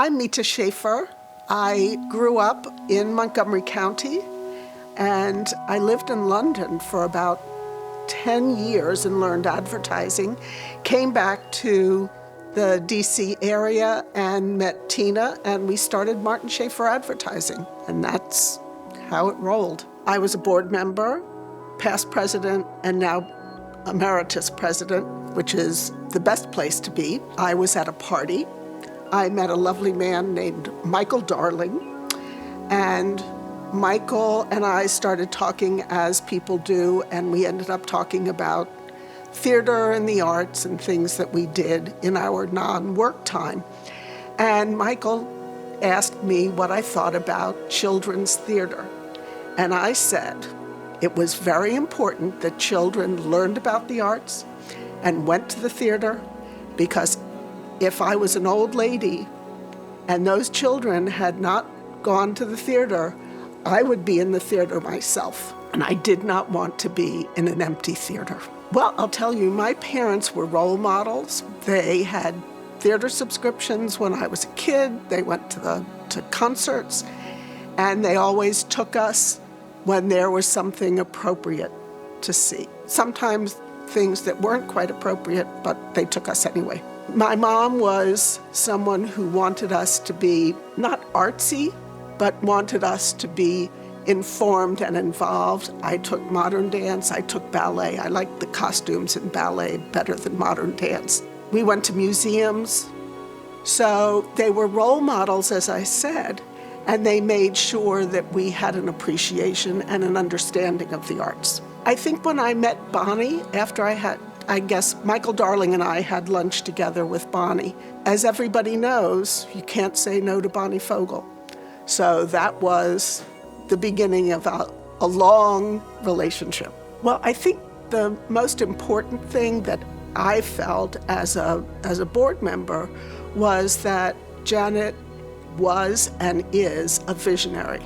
I'm Mita Schaffer. I grew up in Montgomery County, and I lived in London for about 10 years and learned advertising. Came back to the DC area and met Tina, and we started Martin Schaffer Advertising, and that's how it rolled. I was a board member, past president, and now emeritus president, which is the best place to be. I was at a party. I met a lovely man named Michael Darling, and Michael and I started talking as people do, and we ended up talking about theater and the arts and things that we did in our non-work time. And Michael asked me what I thought about children's theater. And I said it was very important that children learned about the arts and went to the theater, because if I was an old lady and those children had not gone to the theater, I would be in the theater myself. And I did not want to be in an empty theater. Well, I'll tell you, my parents were role models. They had theater subscriptions when I was a kid. They went to concerts, and they always took us when there was something appropriate to see. Sometimes things that weren't quite appropriate, but they took us anyway. My mom was someone who wanted us to be not artsy, but wanted us to be informed and involved. I took modern dance, I took ballet. I liked the costumes in ballet better than modern dance. We went to museums. So they were role models, as I said, and they made sure that we had an appreciation and an understanding of the arts. I think when I met Bonnie, after I guess Michael Darling and I had lunch together with Bonnie. As everybody knows, you can't say no to Bonnie Fogel. So that was the beginning of a long relationship. Well, I think the most important thing that I felt as a board member was that Janet was and is a visionary,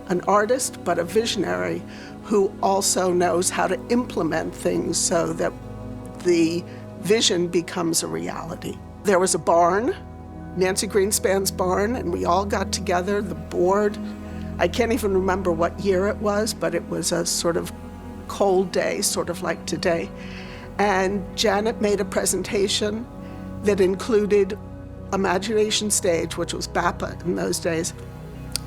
an artist, but a visionary who also knows how to implement things so that the vision becomes a reality. There was a barn, Nancy Greenspan's barn, and we all got together, the board. I can't even remember what year it was, but it was a sort of cold day, sort of like today. And Janet made a presentation that included Imagination Stage, which was BAPA in those days,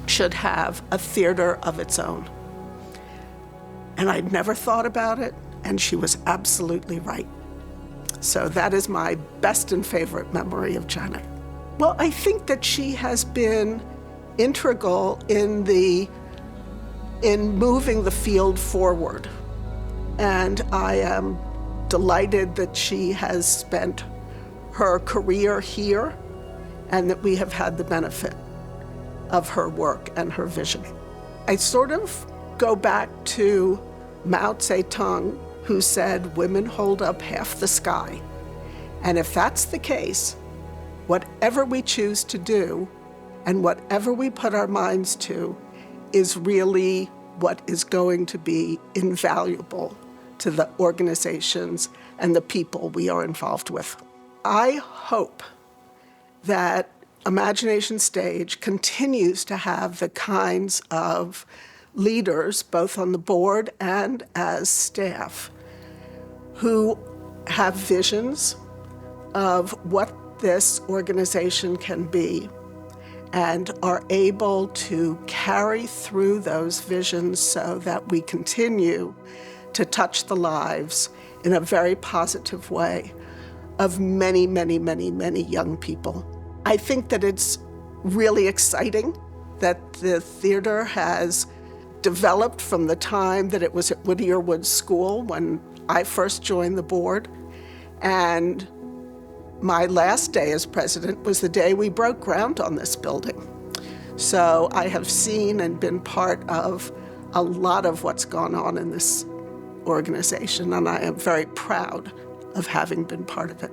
should have a theater of its own. And I'd never thought about it, and she was absolutely right. So that is my best and favorite memory of Janet. Well, I think that she has been integral in moving the field forward. And I am delighted that she has spent her career here and that we have had the benefit of her work and her vision. I sort of go back to Mao Zedong, who said, "Women hold up half the sky." And if that's the case, whatever we choose to do and whatever we put our minds to is really what is going to be invaluable to the organizations and the people we are involved with. I hope that Imagination Stage continues to have the kinds of leaders, both on the board and as staff, who have visions of what this organization can be and are able to carry through those visions so that we continue to touch the lives in a very positive way of many, many, many, many young people. I think that it's really exciting that the theater has developed from the time that it was at Whittier Woods School when I first joined the board. And my last day as president was the day we broke ground on this building. So I have seen and been part of a lot of what's gone on in this organization, and I am very proud of having been part of it.